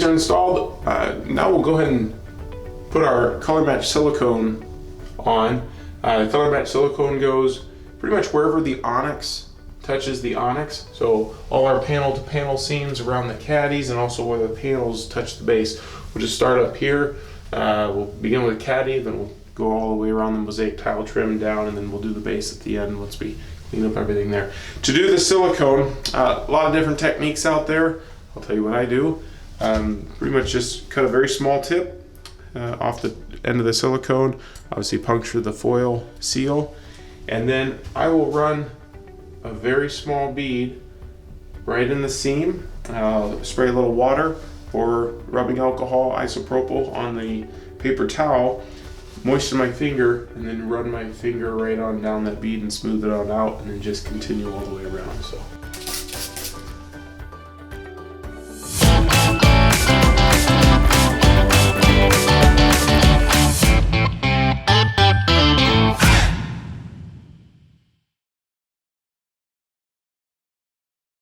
beads are installed, now we'll go ahead and put our color match silicone on. Color match silicone goes pretty much wherever the Onyx touches the Onyx. So all our panel to panel seams around the caddies and also where the panels touch the base. We'll just start up here. We'll begin with a caddy, then we'll go all the way around the mosaic tile trim down, and then we'll do the base at the end once we clean up everything there. To do the silicone, a lot of different techniques out there. I'll tell you what I do. Pretty much just cut a very small tip off the end of the silicone, obviously puncture the foil seal, and then I will run a very small bead right in the seam. Spray a little water or rubbing alcohol isopropyl on the paper towel, moisten my finger, and then run my finger right on down that bead and smooth it on out, and then just continue all the way around. So